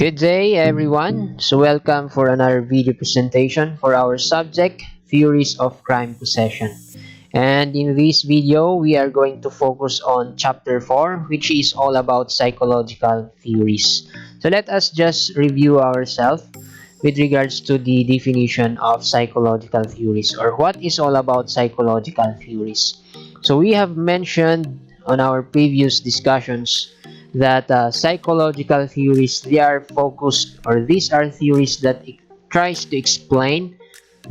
Good day, everyone. So, welcome for another video presentation for our subject, Theories of Crime Possession. And in this video, we are going to focus on chapter 4, which is all about psychological theories. So, let us just review ourselves with regards to the definition of psychological theories, or what is all about psychological theories. So, we have mentioned on our previous discussions that psychological theories, they are focused, or these are theories that tries to explain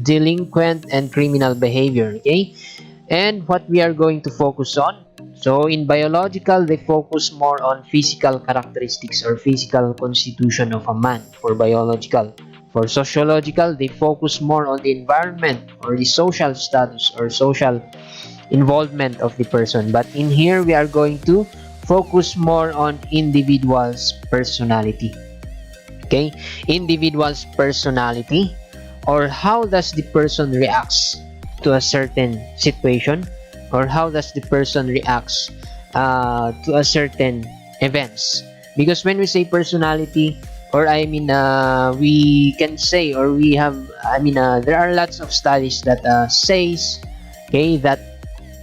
delinquent and criminal behavior. Okay, and what we are going to focus on, so in biological, they focus more on physical characteristics or physical constitution of a man for biological. For sociological, they focus more on the environment or the social status or social involvement of the person. But in here, we are going to focus more on individual's personality. Okay, individual's personality, or how does the person reacts to a certain situation, or how does the person reacts to a certain events. Because when we say personality, or we can say, or we have, there are lots of studies that says, okay, that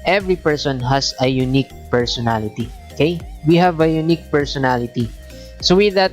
every person has a unique personality. Okay, we have a unique personality. So with that,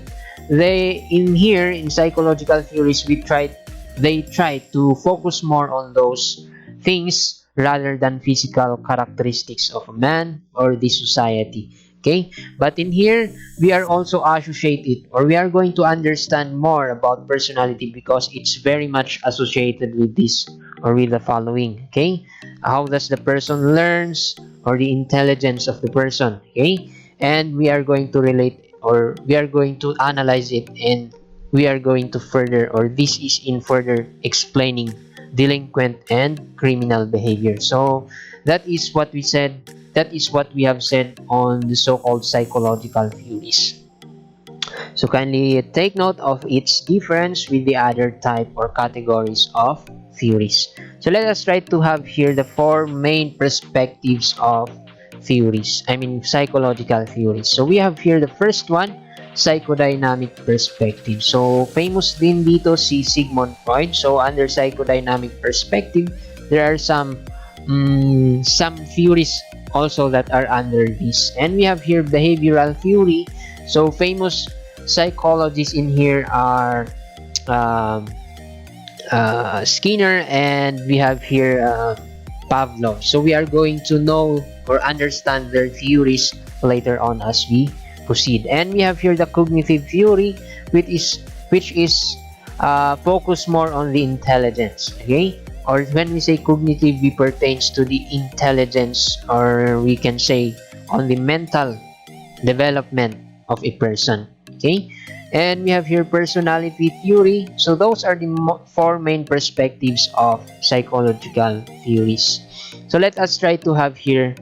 they in here in psychological theories, they try to focus more on those things rather than physical characteristics of a man or the society. Okay, but in here we are also associated, or we are going to understand more about personality because it's very much associated with this or with the following. Okay, how does the person learns, or the intelligence of the person. Okay, and we are going to relate, or we are going to analyze it, and we are going to further, or this is in further explaining delinquent and criminal behavior. So that is what we said, that is what we have said on the so-called psychological theories. So kindly take note of its difference with the other type or categories of theories. So let us try to have here the four main perspectives of theories, psychological theories. So we have here the first one, psychodynamic perspective. So famous din dito si Sigmund Freud. So under psychodynamic perspective, there are some theories also that are under this. And we have here behavioral theory. So famous psychologists in here are Skinner, and we have here Pavlov. So we are going to know or understand their theories later on as we proceed. And we have here the cognitive theory, which is focused more on the intelligence. Okay, or when we say cognitive, it pertains to the intelligence, or we can say on the mental development of a person. Okay, and we have here personality theory. So those are the four main perspectives of psychological theories. So let us try to have here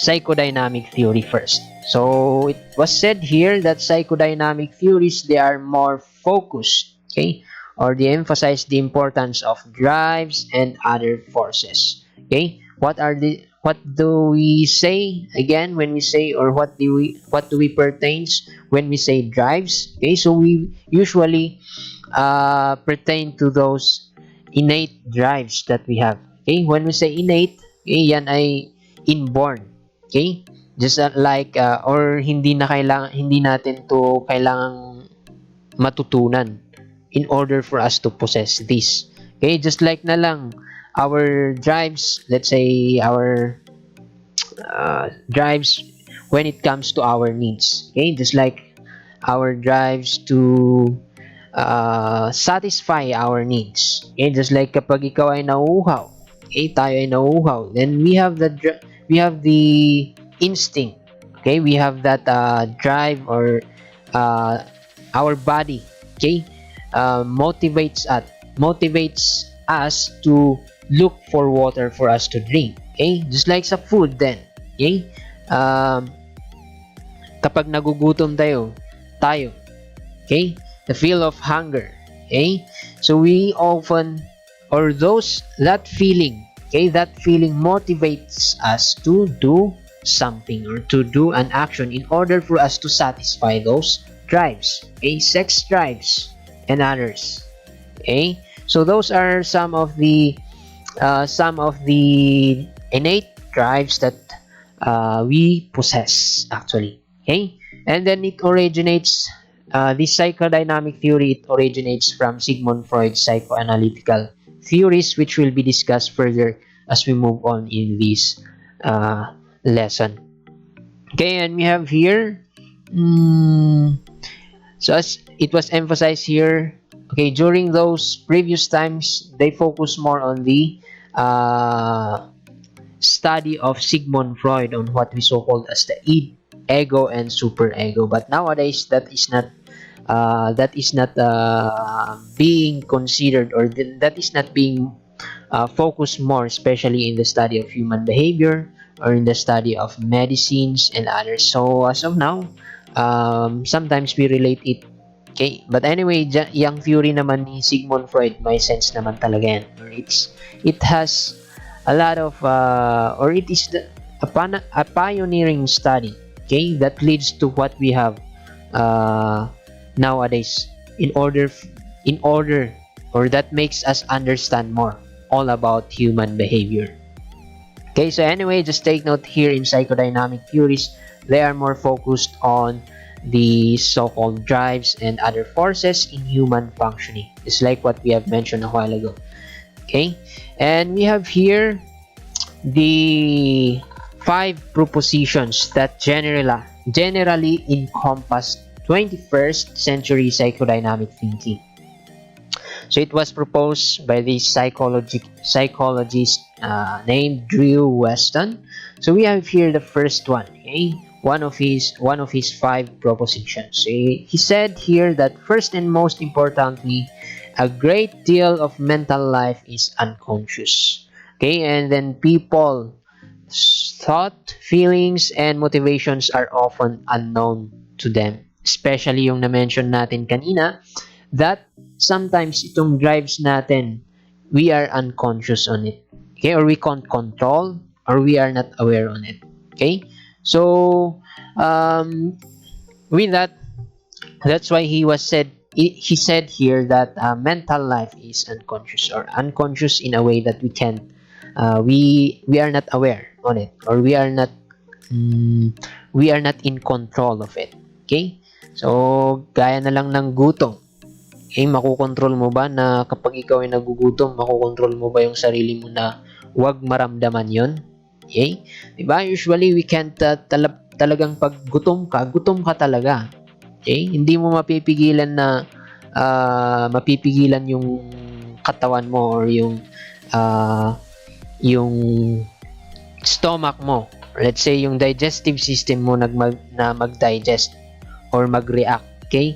psychodynamic theory first. So it was said here that psychodynamic theories, they are more focused, okay, or they emphasize the importance of drives and other forces. Okay, what do we say again when we say, or what do we pertains when we say drives? Okay, so we usually pertain to those innate drives that we have. Okay, when we say innate, okay, yan ay inborn. Okay, just or hindi natin to kailangang matutunan in order for us to possess this. Okay, just like na lang our drives, let's say our drives when it comes to our needs. Okay, just like our drives to satisfy our needs. Okay, just like kapag ikaw ay nauuhaw, okay, tayo ay nauuhaw, then we have the instinct. Okay, we have that drive, or our body, okay, motivates us to look for water for us to drink. Okay, just like sa food then. Okay, kapag nagugutom tayo, okay, the feel of hunger. Okay, so we often, or that feeling, okay, that feeling motivates us to do something, or to do an action in order for us to satisfy those drives, okay, sex drives, and others. Okay, so those are some of the innate drives that we possess actually. Okay, and then it originates. This psychodynamic theory, it originates from Sigmund Freud's psychoanalytical theories, which will be discussed further as we move on in this lesson. Okay, and we have here, so as it was emphasized here, okay, during those previous times, they focus more on the study of Sigmund Freud on what we so called as the ego and superego. But nowadays, that is not being considered, or that is not being focused more, especially in the study of human behavior or in the study of medicines and others. So as of now, sometimes we relate it. Okay, but anyway, yung theory naman ni Sigmund Freud, may sense naman talaga yan. It has a lot of, or it is a pioneering study, okay, that leads to what we have nowadays, in order, or that makes us understand more all about human behavior. Okay, so anyway, just take note here in psychodynamic theories, they are more focused on the so-called drives and other forces in human functioning. It's like what we have mentioned a while ago. Okay, and we have here the 5 propositions that generally encompass 21st century psychodynamic thinking. So it was proposed by the psychologist named Drew Weston. So we have here the first one, okay? One of his 5 propositions. So he said here that first and most importantly, a great deal of mental life is unconscious. Okay, and then people, thought, feelings, and motivations are often unknown to them. Especially yung na-mention natin kanina, that sometimes itong drives natin, we are unconscious on it. Okay, or we can't control, or we are not aware on it. Okay, so with that, that's why he said here that mental life is unconscious, or unconscious in a way that we are not aware on it, or we are not in control of it. Okay, so gaya na lang ng gutom. Okay, makokontrol mo ba na kapag ikaw ay nagugutom, makokontrol mo ba yung sarili mo na huwag maramdaman yon? Okay, diba, usually we can't talagang pag gutom ka talaga. Okay, hindi mo mapipigilan na mapipigilan yung katawan mo, or yung stomach mo, or let's say yung digestive system mo na mag-digest or mag-react, okay,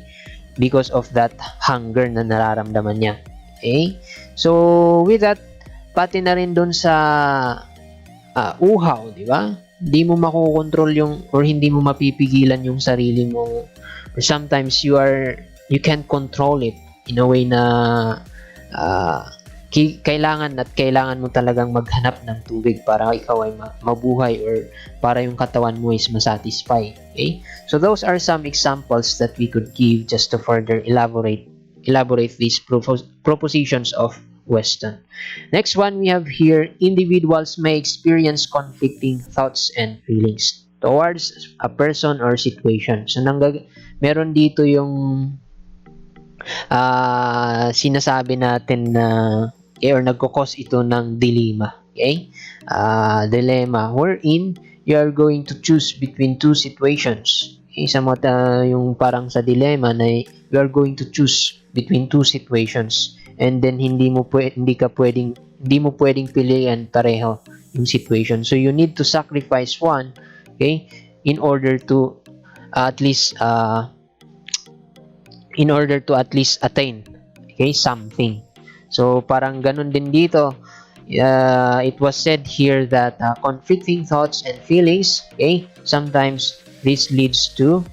because of that hunger na nararamdaman niya. Okay, so with that, pati na rin dun sa uhaw, di ba? Hindi mo makokontrol yung, or hindi mo mapipigilan yung sarili mo, or sometimes you can't control it in a way na kailangan mo talagang maghanap ng tubig para ikaw ay mabuhay, or para yung katawan mo is masatisfy. Okay, so those are some examples that we could give just to further elaborate these propositions of Weston. Next one we have here, individuals may experience conflicting thoughts and feelings towards a person or situation. So meron dito yung sinasabi natin na or nagkukos ito ng dilemma. Okay, dilemma wherein you are going to choose between two situations. Okay, yung parang sa dilemma na you are going to choose between two situations, and then hindi mo pwedeng piliin pareho yung situation. So you need to sacrifice one, okay, in order to at least attain, okay, something. So parang ganun din dito. It was said here that conflicting thoughts and feelings, okay, sometimes this leads to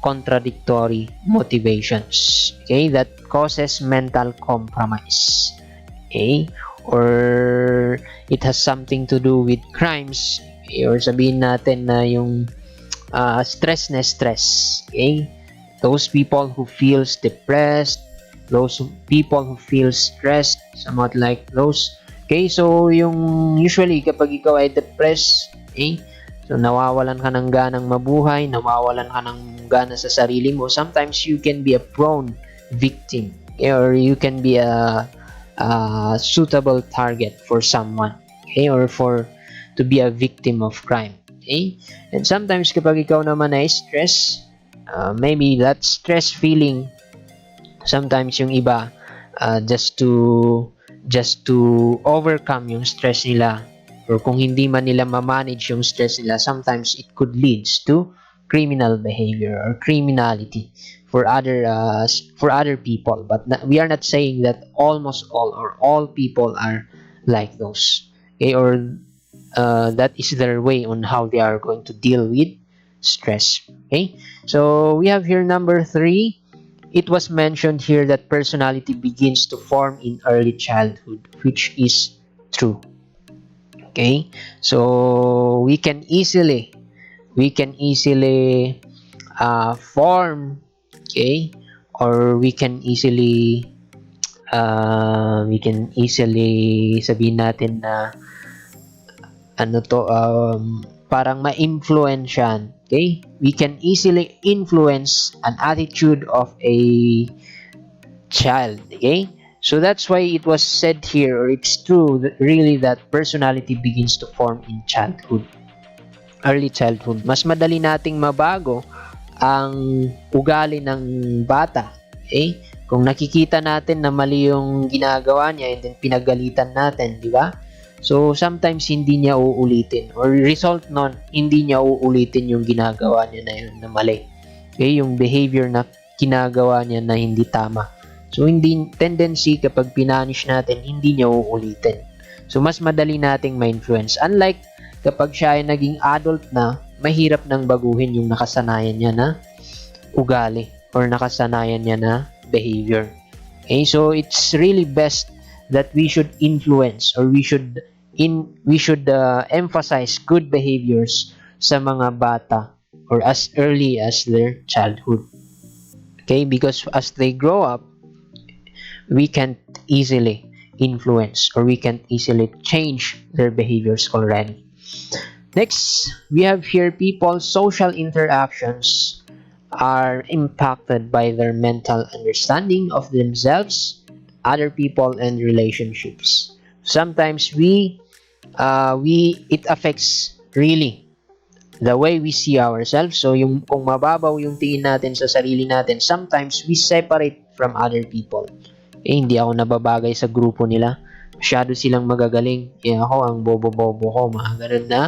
contradictory motivations, okay, that causes mental compromise, okay, or it has something to do with crimes, okay, or sabihin natin na yung stress, okay, those people who feels depressed, those people who feel stressed, somewhat like those. Okay, so yung usually kapag ikaw ay depressed, okay, so nawawalan ka ng ganang mabuhay, nawawalan ka ng gana sa sarili mo, sometimes you can be a prone victim, okay, or you can be a suitable target for someone, okay, or for to be a victim of crime. Okay, and sometimes kapag ikaw naman ay stress, maybe that stress feeling, sometimes yung iba, just to overcome yung stress nila, or kung hindi man nila ma-manage yung stress nila, sometimes it could leads to criminal behavior or criminality for other people. But we are not saying that almost all or all people are like those, okay, or that is their way on how they are going to deal with stress. Okay, so we have here number 3. It was mentioned here that personality begins to form in early childhood, which is true. Okay, so we can easily form, okay, or we can easily sabihin natin na parang ma-influensyan, okay, we can easily influence an attitude of a child, okay, so that's why it was said here, or it's true that really that personality begins to form in childhood, early childhood. Mas madali nating mabago ang ugali ng bata, okay, kung nakikita natin na mali yung ginagawa niya and then pinagalitan natin, di ba? So, sometimes hindi niya uulitin, or result nun, hindi niya uulitin yung ginagawa niya na yun na mali. Okay, yung behavior na ginagawa niya na hindi tama. So, hindi tendency kapag pinanish natin, hindi niya uulitin. So, mas madali nating ma-influence. Unlike kapag siya ay naging adult na, mahirap nang baguhin yung nakasanayan niya na ugali or nakasanayan niya na behavior. Okay, so it's really best that we should influence, or we should emphasize good behaviors sa mga bata, or as early as their childhood. Okay, because as they grow up, we can't easily influence, or we can't easily change their behaviors already. Next, we have here people's social interactions are impacted by their mental understanding of themselves, other people, and relationships. Sometimes it affects really the way we see ourselves. So kung mababaw yung tingin natin sa sarili natin, sometimes we separate from other people. Hindi ako nababagay sa grupo nila. Masyado silang magagaling. Ako ang bobo-bobo ko. Mga ganun na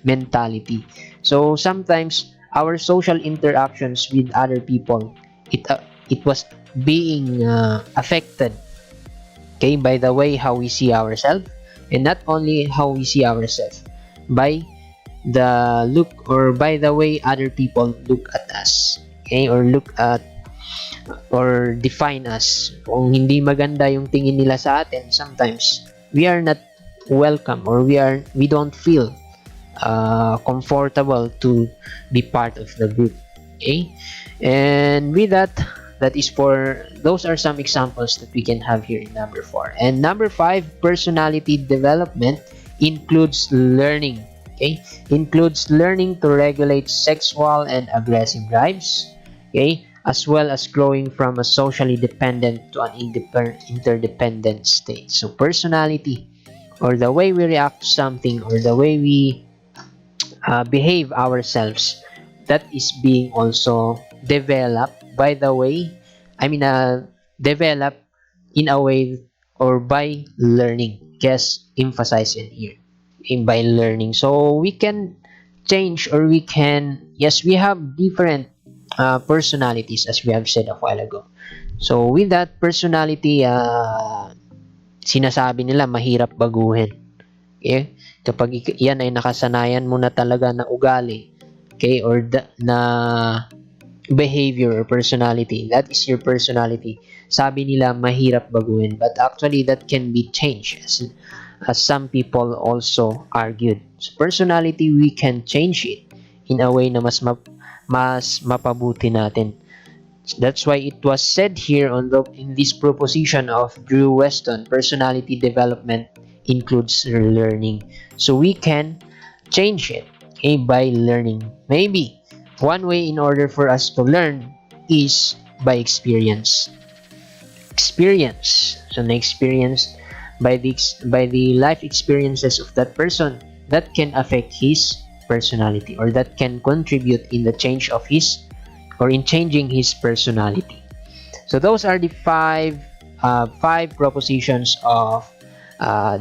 mentality. So sometimes our social interactions with other people, it was being affected, okay, by the way how we see ourselves, and not only how we see ourselves, by the look or by the way other people look at us, okay, or look at or define us. Kung hindi maganda yung tingin nila sa atin, sometimes we are not welcome, or we don't feel comfortable to be part of the group. Okay, and with that is those are some examples that we can have here in number 4. And number 5, personality development includes learning. Okay, includes learning to regulate sexual and aggressive drives, okay, as well as growing from a socially dependent to an interdependent state. So personality, or the way we react to something, or the way we behave ourselves, that is being also developed by the way, developed in a way or by learning. Just emphasize in here, by learning. So we can change, or we have different personalities, as we have said a while ago. So with that personality, sinasabi nila mahirap baguhin. Okay? Kapag yan ay nakasanayan mo na talaga na ugali, okay, or na behavior or personality, that is your personality. Sabi nila mahirap baguhin, but actually that can be changed, as some people also argued. So personality, we can change it in a way na mas mapabuti natin. That's why it was said here in this proposition of Drew Weston, personality development includes learning. So we can change it, okay, by learning. Maybe one way in order for us to learn is by experience. Experience. So the experience by the life experiences of that person that can affect his personality, or that can contribute in the change of his, or in changing his personality. So those are the five propositions of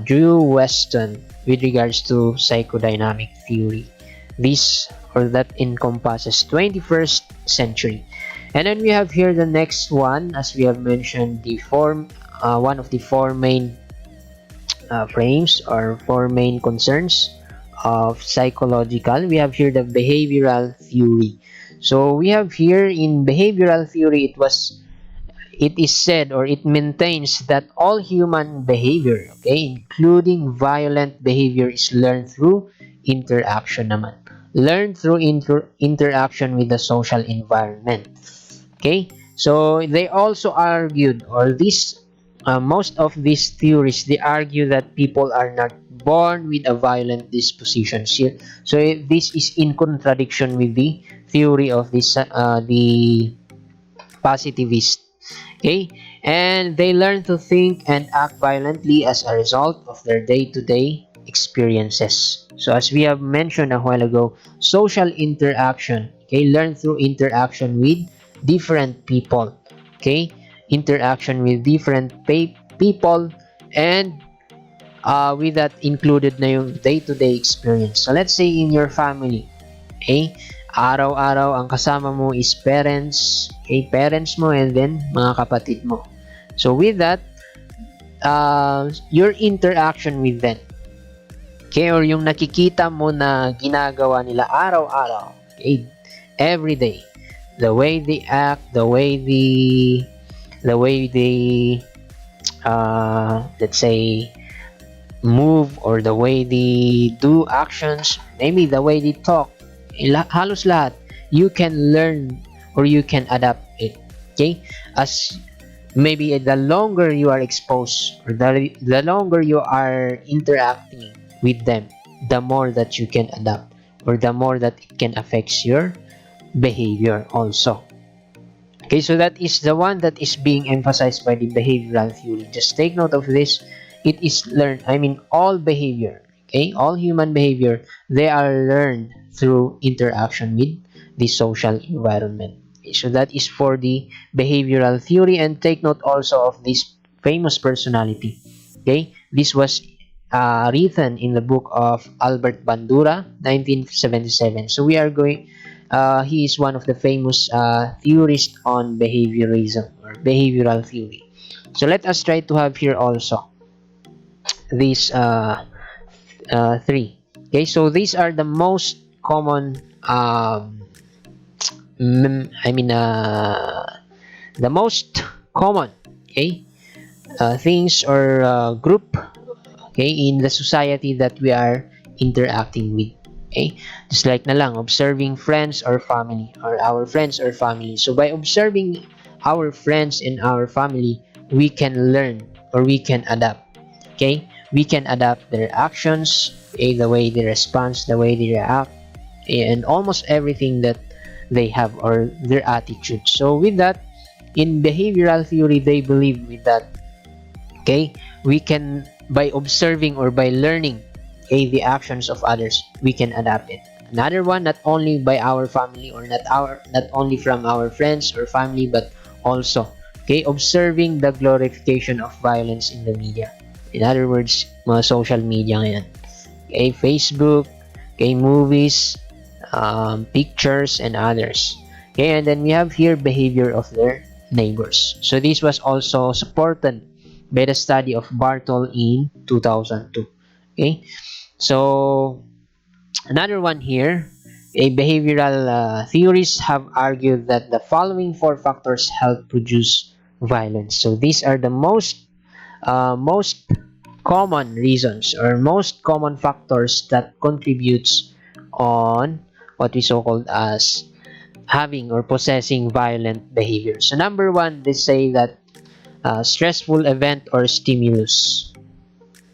Drew Weston with regards to psychodynamic theory. This, or that, encompasses 21st century. And then we have here the next one, as we have mentioned, the one of the four main frames, or four main concerns of psychological. We have here the behavioral theory. So we have here in behavioral theory, it is said, or it maintains, that all human behavior, okay, including violent behavior, is learned through interaction naman. Learned through interaction with the social environment. Okay, so they also argued, or this most of these theories, they argue that people are not born with a violent disposition. So this is in contradiction with the theory of the positivist. Okay, and they learn to think and act violently as a result of their day-to-day experiences. So as we have mentioned a while ago, social interaction, okay, learn through interaction with different people, okay, interaction with different people, and with that included na yung day-to-day experience. So let's say in your family, okay, araw-araw ang kasama mo is parents, okay, parents mo, and then mga kapatid mo. So with that, your interaction with them, okay, or yung nakikita mo na ginagawa nila araw-araw, okay, every day, the way they act, the way they let's say move, or the way they do actions, maybe the way they talk, halos lahat, you can learn, or you can adapt it, okay, as maybe the longer you are exposed, or the longer you are interacting with them, the more that you can adapt, or the more that it can affect your behavior also. Okay, so that is the one that is being emphasized by the behavioral theory. Just take note of this. It is learned, all behavior, okay, all human behavior, they are learned through interaction with the social environment. Okay, so that is for the behavioral theory. And take note also of this famous personality. Okay, this was written in the book of Albert Bandura, 1977. So we are going. He is one of the famous theorists on behaviorism, or behavioral theory. So let us try to have here also these three. Okay, so these are the most common the most common, okay, things, or group, okay, in the society that we are interacting with. Okay, just like na lang observing friends or family, or our friends or family. So by observing our friends and our family, we can learn, or we can adapt. Okay, we can adapt their actions, okay, the way they respond, the way they react, and almost everything that they have, or their attitude. So with that, in behavioral theory, they believe with that, okay, we can, by observing or by learning, okay, the actions of others, we can adapt it. Another one, not only by our family, or not only from our friends or family, but also, okay, observing the glorification of violence in the media. In other words, mga social media ngayon, okay, Facebook, okay, movies, pictures, and others. Okay, and then we have here behavior of their neighbors. So this was also supported by the study of Bartol in 2002. Okay, so another one here, behavioral theories have argued that the following four factors help produce violence. So these are the most common reasons, or most common factors that contributes on what we so called as having or possessing violent behavior. So number one, they say that stressful event or stimulus.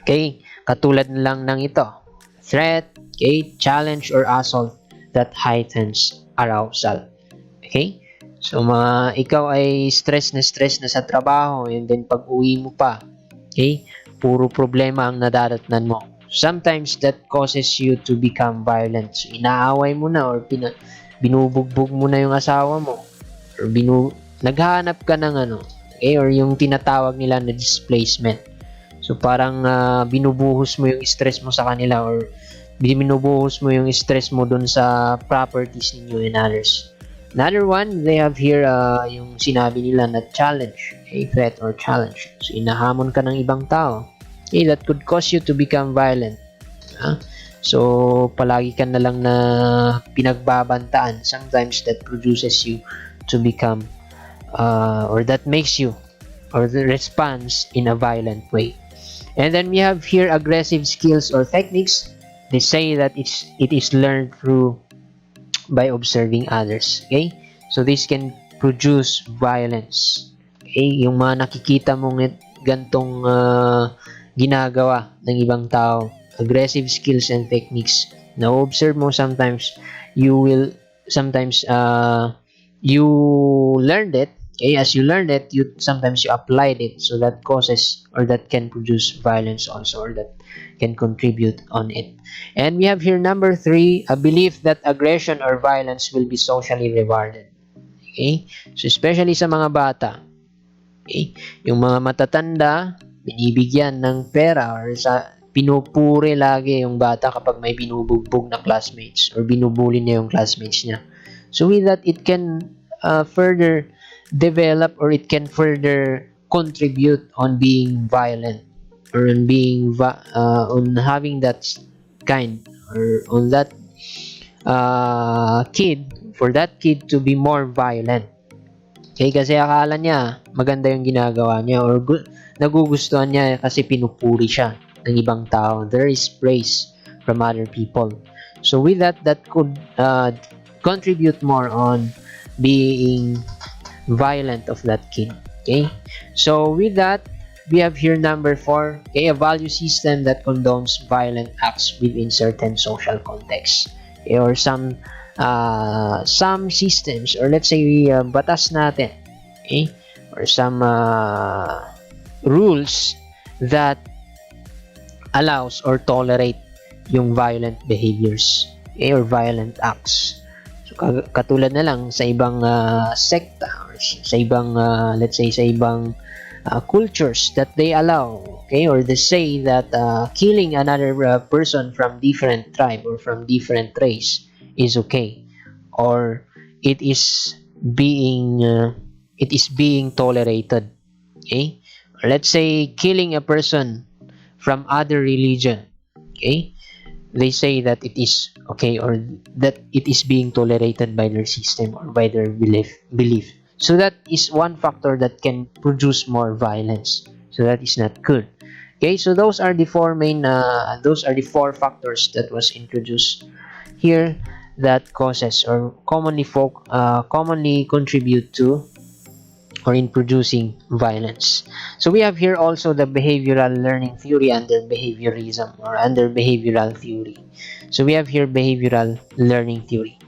Okay, katulad na lang ng ito. Threat, okay, challenge or assault that heightens arousal. Okay? So, ikaw ay stress na sa trabaho and then pag uwi mo pa, okay, puro problema ang nadaratnan mo. Sometimes that causes you to become violent. So, inaaway mo na or binubugbog mo na yung asawa mo or naghahanap ka ng okay, or yung tinatawag nila na displacement. So, parang binubuhos mo yung stress mo sa kanila or binubuhos mo yung stress mo dun sa properties ninyo and others. Another one, they have here yung sinabi nila na challenge, a threat or challenge. So, inahamon ka ng ibang tao. Okay, that could cause you to become violent. So, palagi ka na lang na pinagbabantaan. Sometimes that produces you to become or that makes you or the response in a violent way. And then we have here aggressive skills or techniques. They say that it is learned through by observing others. Okay? So this can produce violence. Okay? Yung mga nakikita mong gantong ginagawa ng ibang tao, aggressive skills and techniques. Now observe mo sometimes you learned it. Okay, as you learned it, sometimes you applied it, so that causes or that can produce violence also, or that can contribute on it. And we have here number 3, a belief that aggression or violence will be socially rewarded. Okay, so especially sa mga bata, okay, yung mga matatanda, binibigyan ng pera or pinupuri lagi yung bata kapag may binubugbog na classmates or binubuli niya yung classmates niya. So with that, it can further develop or it can further contribute on being violent or on being on having that kind or on that kid, for that kid to be more violent. Okay, kasi akala niya maganda yung ginagawa niya or nagugustuhan niya kasi pinupuri siya ng ibang tao. There is praise from other people. So with that could contribute more on being violent of that kid. Okay, so with that, we have here number 4, okay, a value system that condones violent acts within certain social contexts, okay, or some systems, or let's say batas natin, okay, or some rules that allows or tolerate yung violent behaviors, okay, or violent acts. So katulad na lang sa ibang sekta or sa ibang let's say sa ibang cultures that they allow, okay, or they say that killing another person from different tribe or from different race is okay, or it is being tolerated. Okay, or let's say killing a person from other religion, okay, they say that it is okay or that it is being tolerated by their system or by their belief. So that is one factor that can produce more violence. So that is not good. Okay, so those are the four factors that was introduced here that causes or commonly contribute to or in producing violence. So we have here also the behavioral learning theory under behaviorism or under behavioral theory. So we have here behavioral learning theory.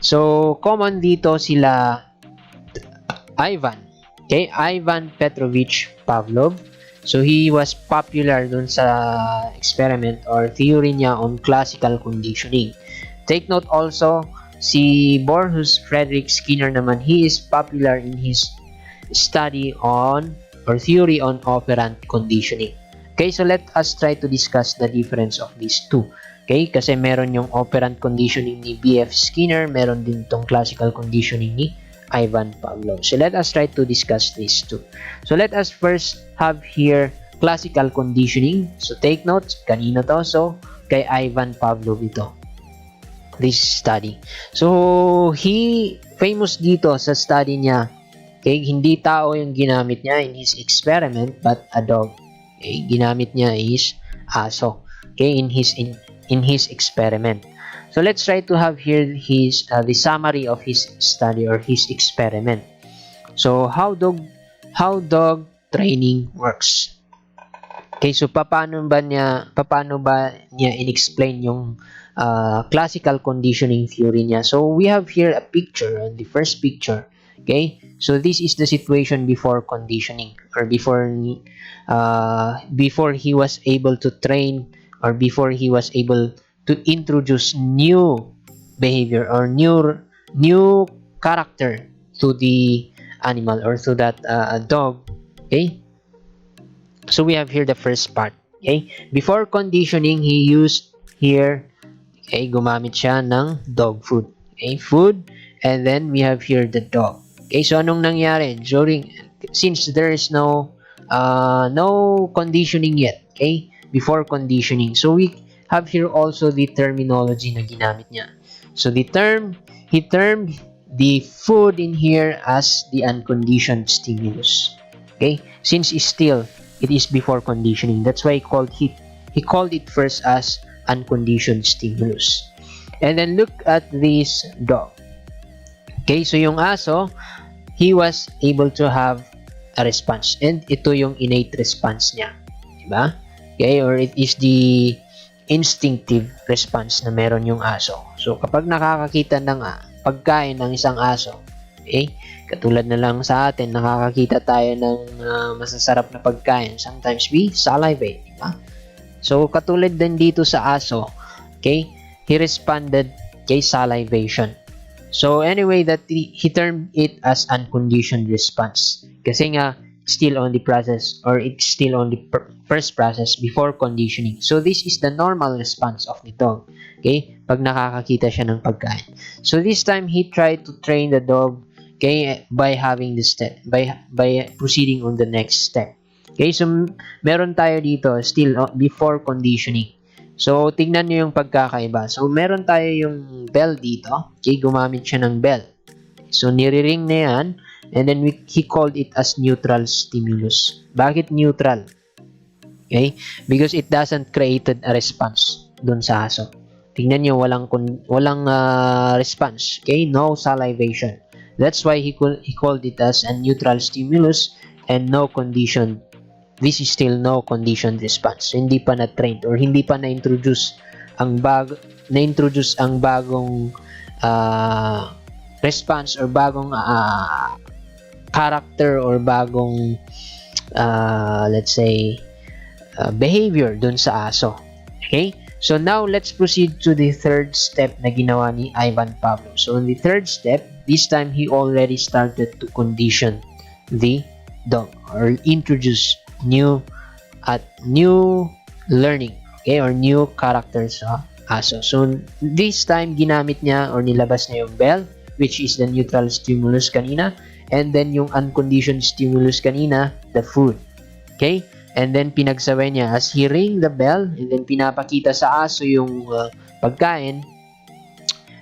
So common dito sila Ivan. Okay, Ivan Petrovich Pavlov. So he was popular dun sa experiment or theory niya on classical conditioning. Take note also, si Borges Frederick Skinner naman, he is popular in his study on or theory on operant conditioning. Okay, so let us try to discuss the difference of these two. Okay, kasi meron yung operant conditioning ni B.F. Skinner, meron din tong classical conditioning ni Ivan Pavlov. So let us try to discuss these two. So let us first have here classical conditioning. So take notes, kanino to? So kay Ivan Pavlov ito. This study. So he famous dito sa study niya. Okay, hindi tao yung ginamit niya in his experiment but a dog. Okay, ginamit niya is aso. Okay, in his experiment. So let's try to have here his the summary of his study or his experiment. So how dog training works. Okay, so paano ba niya in-explain yung classical conditioning theory niya? So we have here a picture, the first picture. Okay, so this is the situation before conditioning, or before he was able to train, or before he was able to introduce new behavior or new character to the animal or to that dog. Okay, so we have here the first part. Okay, before conditioning, he used here, okay, gumamit siya ng dog food. Okay, food, and then we have here the dog. Okay, so anong nangyari since there is no conditioning yet, okay, before conditioning, so we have here also the terminology na ginamit niya. So he termed the food in here as the unconditioned stimulus. Okay, since it is before conditioning, that's why he called it first as unconditioned stimulus. And then look at this dog. Okay, so yung aso, he was able to have a response, and ito yung innate response niya, diba? Okay, or it is the instinctive response na meron yung aso. So kapag nakakakita ng pagkain ng isang aso, okay, katulad na lang sa atin, nakakakita tayo ng masasarap na pagkain, sometimes we salivate, diba? So katulad din dito sa aso, okay, he responded kay salivation. So anyway, that he termed it as unconditioned response. Kasi nga, still on the process, or it's still on the first process before conditioning. So this is the normal response of the dog. Okay? Pag nakakakita siya ng pagkain. So this time, he tried to train the dog, okay, by having this step, by proceeding on the next step. Okay? So meron tayo dito, still before conditioning. So, tingnan nyo yung pagkakaiba. So, meron tayo yung bell dito. Okay, gumamit siya ng bell. So, niriring na yan. And then, he called it as neutral stimulus. Bakit neutral? Okay, because it doesn't created a response dun sa aso. Tingnan nyo, walang response. Okay, no salivation. That's why he called it as a neutral stimulus and no condition. This is still no conditioned response. So, hindi pa na-trained or hindi pa na-introduce ang bagong response or bagong character or bagong let's say behavior dun sa aso. Okay? So now let's proceed to the third step na ginawa ni Ivan Pavlov. So on the third step, this time he already started to condition the dog or introduce new learning, okay, or new characters sa aso. So this time ginamit niya or nilabas niya yung bell, which is the neutral stimulus kanina, and then yung unconditioned stimulus kanina, the food. Okay, and then pinagsabay niya as he ring the bell, and then pinapakita sa aso yung pagkain.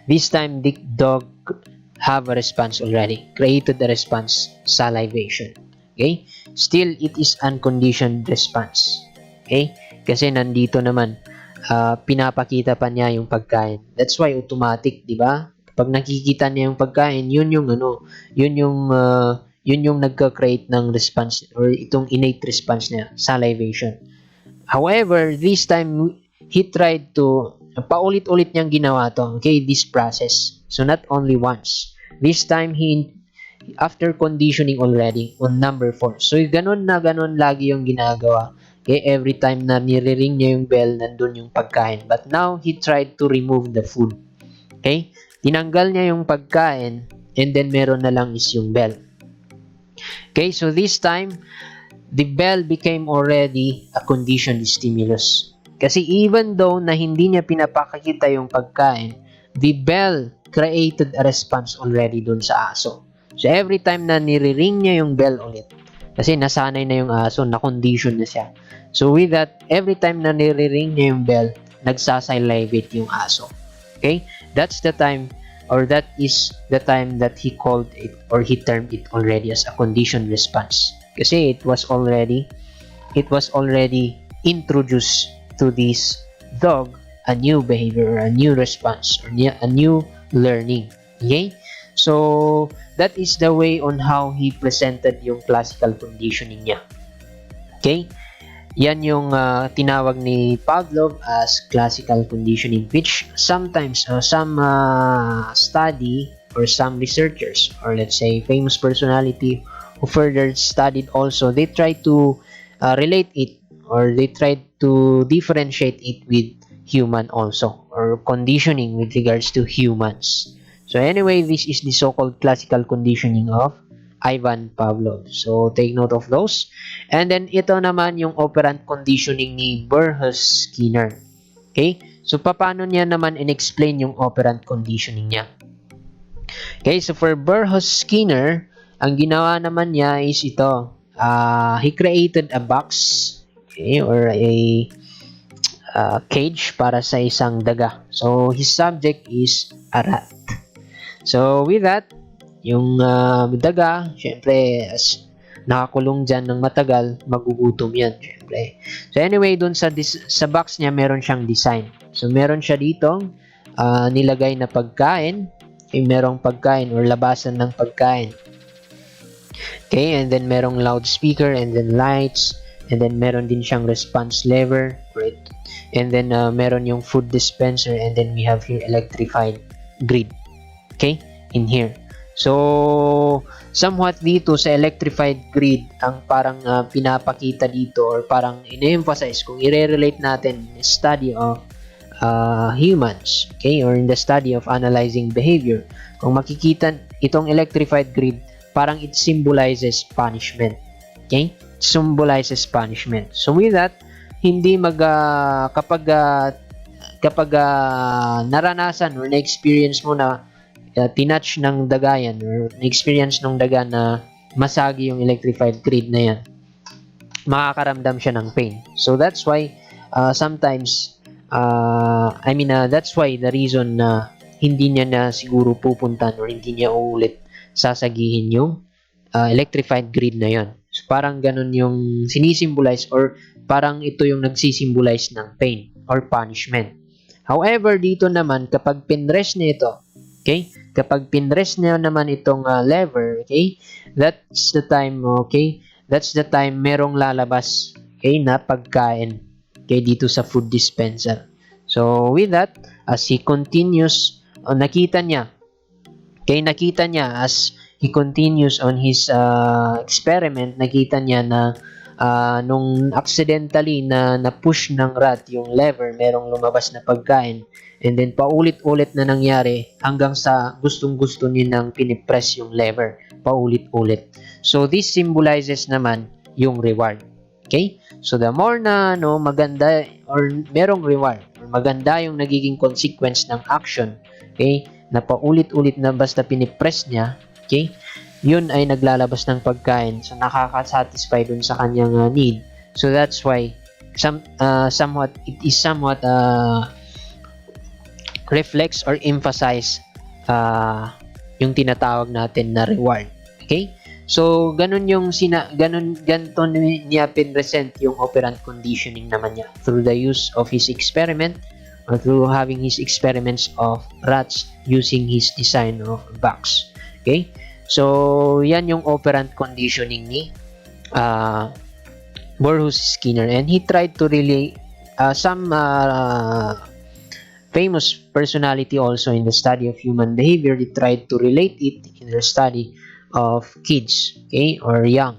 This time the dog have a response already, created the response, salivation. Okay? Still, it is unconditioned response. Okay? Kasi nandito naman, pinapakita pa niya yung pagkain. That's why automatic, di ba? Pag nakikita niya yung pagkain, yun yung nagka-create ng response or itong innate response niya, salivation. However, this time, he tried to, paulit-ulit niyang ginawa to, okay, this process. So, not only once. This time, after conditioning already on number 4. So, ganun lagi yung ginagawa. Okay, every time na nire-ring niya yung bell, nandun yung pagkain. But now, he tried to remove the food. Okay? Tinanggal niya yung pagkain, and then meron na lang is yung bell. Okay, so this time, the bell became already a conditioned stimulus. Kasi even though na hindi niya pinapakita yung pagkain, the bell created a response already dun sa aso. So, every time na nire-ring niya yung bell ulit, kasi nasanay na yung aso, na-condition na siya. So, with that, every time na nire-ring niya yung bell, nagsasalivate yung aso. Okay? That's the time, or that is the time that he called it, or he termed it already as a conditioned response. Kasi it was already introduced to this dog a new behavior or a new response or a new learning. Okay? So, that is the way on how he presented yung classical conditioning niya. Okay? Yan yung tinawag ni Pavlov as classical conditioning, which sometimes some study or some researchers or let's say famous personality who further studied also, they try to relate it or they try to differentiate it with human also or conditioning with regards to humans. So anyway, this is the so-called classical conditioning of Ivan Pavlov. So take note of those. And then ito naman yung operant conditioning ni Burrhus Skinner. Okay? So paano niya naman in-explain yung operant conditioning niya? Okay, so for Burrhus Skinner, ang ginawa naman niya is ito. He created a box, okay, or a cage para sa isang daga. So his subject is a rat. So with that, yung daga, syempre, as nakakulong dyan ng matagal, magugutom yan, syempre. So anyway, dun sa box niya, meron siyang design. So meron siya dito, nilagay na pagkain, merong pagkain or labasan ng pagkain. Okay, and then merong loudspeaker, and then lights, and then meron din siyang response lever, right? And then meron yung food dispenser, and then we have here electrified grid. Okay, in here. So, somewhat dito sa electrified grid, ang parang pinapakita dito or parang in-emphasize kung i-relate natin in the study of humans, okay, or in the study of analyzing behavior. Kung makikita itong electrified grid, parang it symbolizes punishment. Okay? Symbolizes punishment. So with that, hindi kapag naranasan or na-experience mo na tinouch ng daga yan or na-experience ng daga na masagi yung electrified grid na yan, makakaramdam siya ng pain. So that's why sometimes that's why the reason na hindi niya na siguro pupuntan or hindi niya ulit sasagihin yung electrified grid na yon. So parang ganun yung sinisimbolize or parang ito yung nagsisimbolize ng pain or punishment. However, dito naman kapag pinrest niya ito, okay? Kapag pinrest niya naman itong lever, okay? That's the time, okay? That's the time merong lalabas, okay, na pagkain, okay, dito sa food dispenser. So with that, as he continues, nakita niya as he continues on his experiment, nakita niya na nung accidentally na push ng rat yung lever, merong lumabas na pagkain, and then paulit-ulit na nangyari hanggang sa gustong-gusto niya nang pinipress yung lever paulit-ulit. So this symbolizes naman yung reward. Okay? So the more na maganda or merong reward or maganda yung nagiging consequence ng action, okay, na paulit-ulit na basta pinipress niya, okay, yun ay naglalabas ng pagkain. So nakaka-satisfy dun sa kanyang need. So that's why somewhat reflects or emphasize yung tinatawag natin na reward. Okay? So, ganun ganito niya pinresent yung operant conditioning naman niya through the use of his experiment or through having his experiments of rats using his design of box. Okay? So, yan yung operant conditioning ni Burrhus Skinner, and he tried to really some famous personality also in the study of human behavior, they tried to relate it in their study of kids, okay, or young.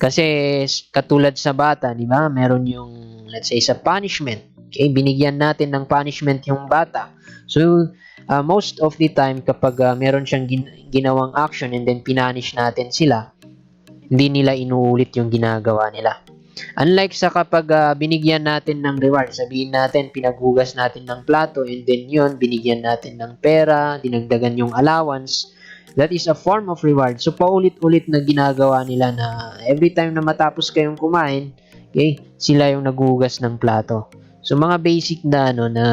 Kasi katulad sa bata, di ba, meron yung, let's say, sa punishment, okay, binigyan natin ng punishment yung bata. So, most of the time, kapag meron siyang ginawang action and then pinanish natin sila, hindi nila inuulit yung ginagawa nila. Unlike sa kapag binigyan natin ng reward, sabihin natin, pinaghugas natin ng plato, and then yun, binigyan natin ng pera, dinagdagan yung allowance, that is a form of reward. So, paulit-ulit na ginagawa nila na every time na matapos kayong kumain, okay, sila yung naghugas ng plato. So, mga basic na, na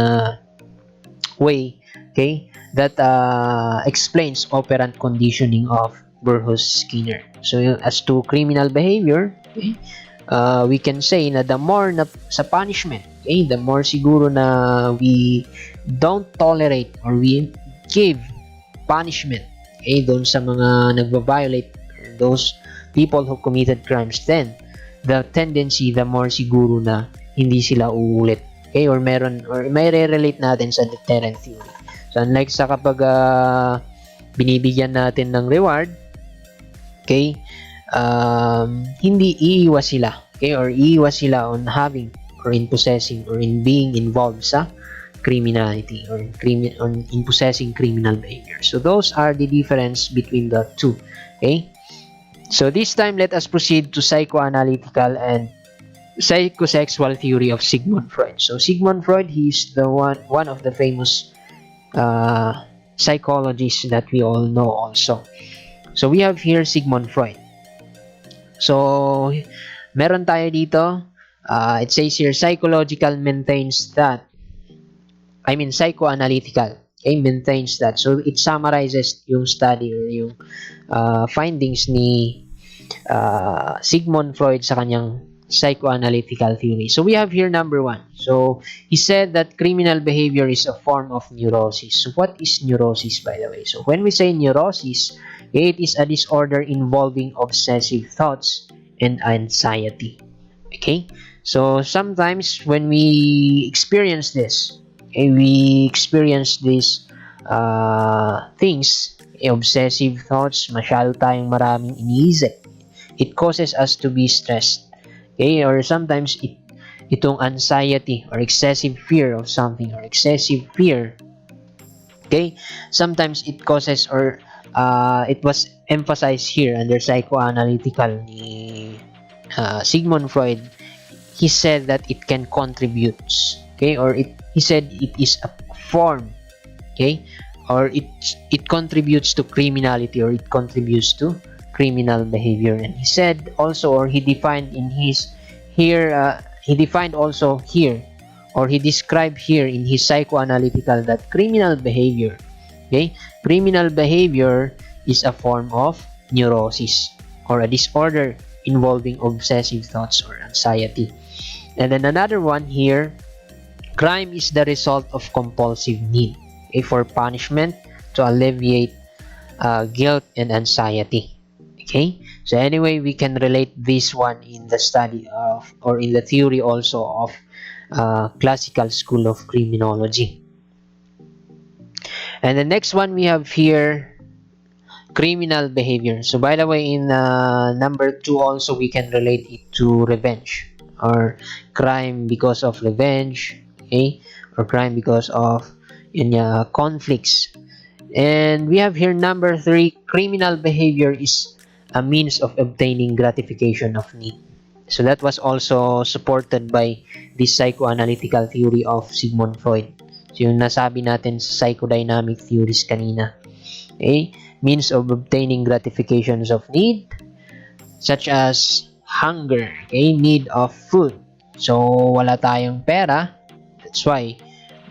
way, okay, that explains operant conditioning of Burrhus Skinner. So, as to criminal behavior, okay, we can say na the more na sa punishment, okay, the more siguro na we don't tolerate or we give punishment, okay, doon sa mga nagva-violate, those people who committed crimes, then the tendency, the more siguro na hindi sila uulit, okay, or meron, or may re-relate natin sa deterrent theory. So unlike sa kapag binibigyan natin ng reward, okay, hindi iiwas sila, okay, or iiwas sila on having or in possessing or in being involved sa criminality or in possessing criminal behavior. So those are the difference between the two, okay. So this time, let us proceed to psychoanalytical and psychosexual theory of Sigmund Freud. So Sigmund Freud, he is the one of the famous psychologists that we all know also. So we have here Sigmund Freud. So meron tayo dito, it says here psychological maintains that, psychoanalytical, okay, maintains that. So it summarizes yung study or yung findings ni Sigmund Freud sa kanyang psychoanalytical theory. So we have here number 1. So he said that criminal behavior is a form of neurosis. So what is neurosis, by the way? So when we say neurosis, it is a disorder involving obsessive thoughts and anxiety. Okay? So sometimes when we experience this, okay, we experience these things, obsessive thoughts, masyado tayong maraming iniisip. It causes us to be stressed. Okay? Or sometimes itong anxiety or excessive fear of something or excessive fear, okay, sometimes it causes or it was emphasized here under psychoanalytical ni Sigmund Freud. He said that it can contribute, okay, or he said it is a form, okay, or it contributes to criminality or it contributes to criminal behavior. And he said also, or he defined in his here, he defined also here, or he described here in his psychoanalytical that criminal behavior, okay, criminal behavior is a form of neurosis or a disorder involving obsessive thoughts or anxiety. And then another one here, crime is the result of compulsive need, okay, for punishment to alleviate guilt and anxiety. Okay, so anyway, we can relate this one in the study of, or in the theory also of classical school of criminology. And the next one we have here, criminal behavior. So by the way, in number 2 also we can relate it to revenge or crime because of revenge, okay, or crime because of conflicts. And we have here number 3, criminal behavior is a means of obtaining gratification of need. So that was also supported by this psychoanalytical theory of Sigmund Freud. So yung nasabi natin sa psychodynamic theories kanina. Okay? Means of obtaining gratifications of need, such as hunger, okay? Need of food. So wala tayong pera, that's why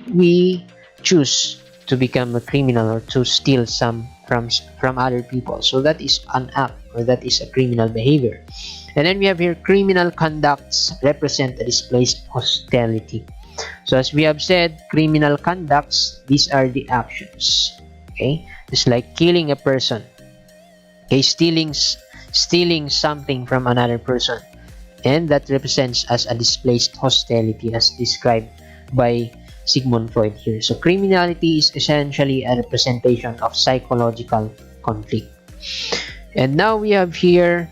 we choose to become a criminal or to steal some from other people. So that is an act, or that is a criminal behavior. And then we have here, criminal conducts represent a displaced hostility. So as we have said, criminal conducts, these are the actions, okay, just like killing a person, okay, stealing something from another person, and that represents as a displaced hostility as described by Sigmund Freud here. So criminality is essentially a representation of psychological conflict. And now we have here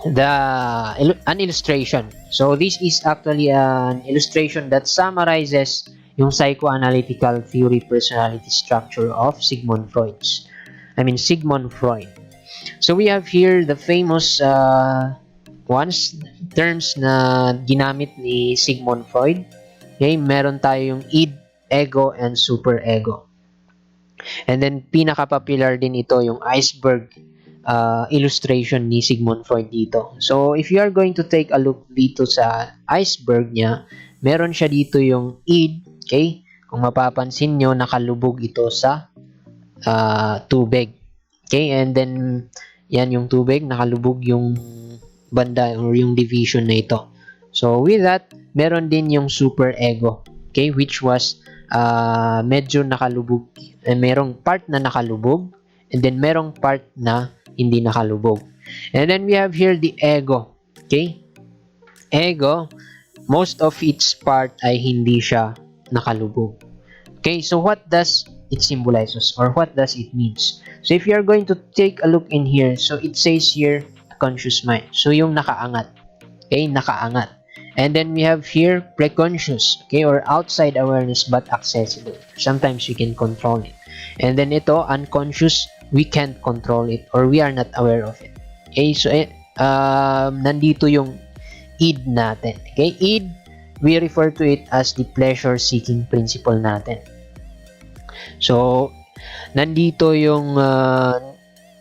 an illustration. So this is actually an illustration that summarizes yung psychoanalytical theory personality structure of Sigmund Freud. So we have here the famous terms na ginamit ni Sigmund Freud. Okay, meron tayo yung id, ego, and superego. And then, pinaka-popular din ito yung iceberg illustration ni Sigmund Freud dito. So, if you are going to take a look dito sa iceberg niya, meron siya dito yung id, okay? Kung mapapansin nyo, nakalubog ito sa tubig. Okay, and then, yan yung tubig, nakalubog yung banda or yung division na ito. So with that, meron din yung super ego, okay, which was medyo nakalubog. Merong part na nakalubog, and then merong part na hindi nakalubog. And then we have here the ego, okay. Ego, most of its part ay hindi siya nakalubog. Okay, so what does it symbolizes, or what does it means? So if you are going to take a look in here, so it says here conscious mind. So yung nakaangat. Okay, nakaangat. And then we have here preconscious, okay, or outside awareness but accessible. Sometimes we can control it. And then ito, unconscious, we can't control it or we are not aware of it. Okay, so nandito yung id natin. Okay, id, we refer to it as the pleasure-seeking principle natin. So, nandito yung,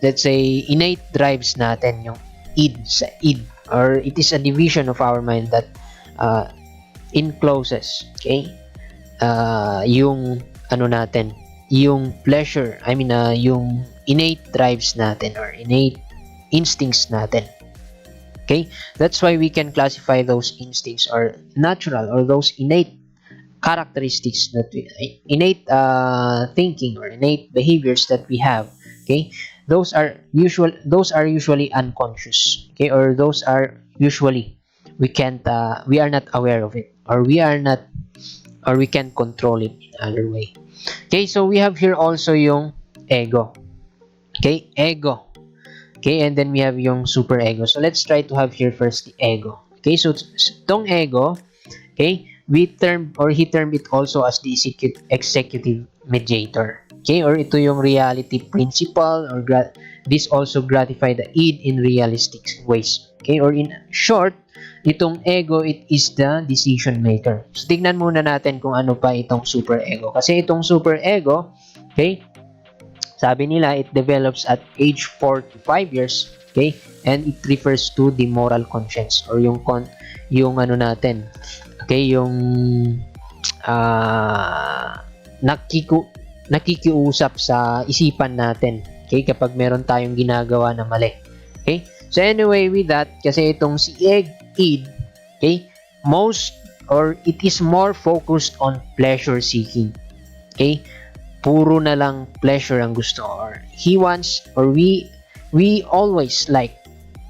let's say, innate drives natin, yung id, sa id, or it is a division of our mind that encloses, okay, yung, ano natin, yung pleasure, yung innate drives natin, or innate instincts natin. Okay, that's why we can classify those instincts, or natural, or those innate characteristics that we, innate thinking or innate behaviors that we have. Okay, those are usually unconscious. Okay, or those are usually we are not aware of it, or we can't control it in other way. Okay, so we have here also yung ego. Okay, ego. Okay, and then we have yung super ego. So let's try to have here first the ego. Okay, so tong ego, okay, he termed it also as the executive mediator. Okay, or ito yung reality principle, or this also gratify the id in realistic ways. Okay, or in short, itong ego, it is the decision maker. So tignan muna natin kung ano pa itong super ego. Kasi itong super ego, okay, sabi nila, it develops at age 4 to 5 years, okay? And it refers to the moral conscience, or yung ano natin, okay, yung nakikiusap sa isipan natin, okay, kapag meron tayong ginagawa na mali. Okay? So anyway, with that, kasi itong si id, okay, it is more focused on pleasure seeking. Okay? Puro na lang pleasure ang gusto, or he wants, or we always like,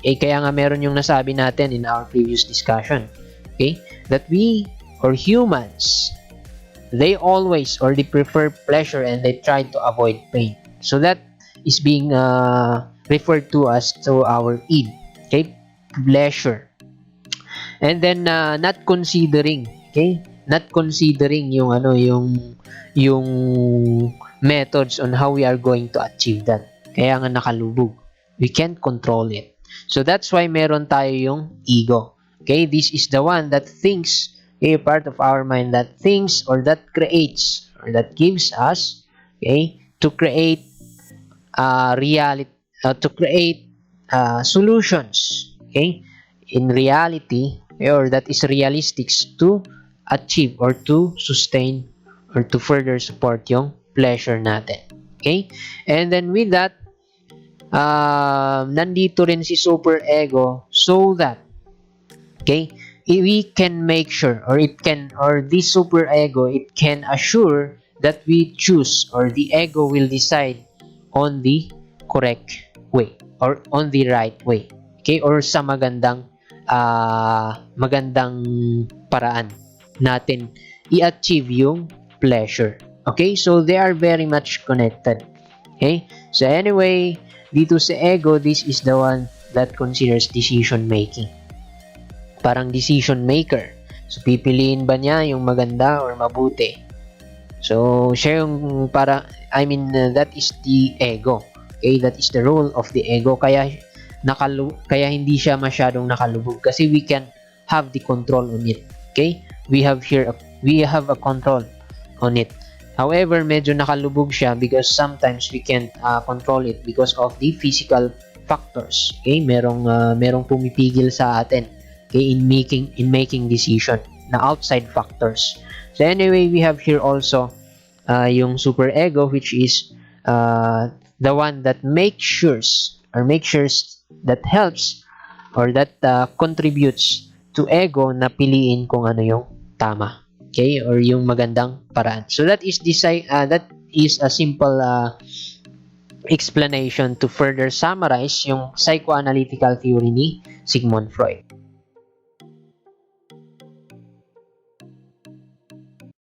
kaya nga meron yung nasabi natin in our previous discussion, okay, that we, or humans, they always, or they prefer pleasure and they try to avoid pain. So that is being referred to as to our id, okay, pleasure. And then not considering yung yung methods on how we are going to achieve that. Kaya nga nakalubog. We can't control it. So that's why meron tayo yung ego. Okay, this is the one that thinks, okay, part of our mind that thinks, or that creates, or that gives us, okay, to create reality, to create solutions, okay, in reality, or that is realistic to achieve, or to sustain, or to further support yung pleasure natin. Okay? And then with that, nandito rin si super ego, so that, okay, we can make sure, or this super ego, it can assure that we choose, or the ego will decide on the correct way, or on the right way. Okay? Or sa magandang paraan natin i-achieve yung pleasure. Okay? So, they are very much connected. Okay? So, anyway, dito sa ego, this is the one that considers decision making. Parang decision maker. So, pipiliin ba niya yung maganda or mabuti? So, siya yung that is the ego. Okay? That is the role of the ego. Kaya hindi siya masyadong nakalubog. Kasi we can have the control on it. Okay? We have a control on it. However, medyo nakalubog siya because sometimes we can't control it because of the physical factors. Okay, merong pumipigil sa atin, okay, in making decision na outside factors. So anyway, we have here also yung super ego, which is the one that makes sure that helps or that contributes to ego na piliin kung ano yung tama. Okay? Or yung magandang paraan. So that is a simple explanation to further summarize yung psychoanalytical theory ni Sigmund Freud.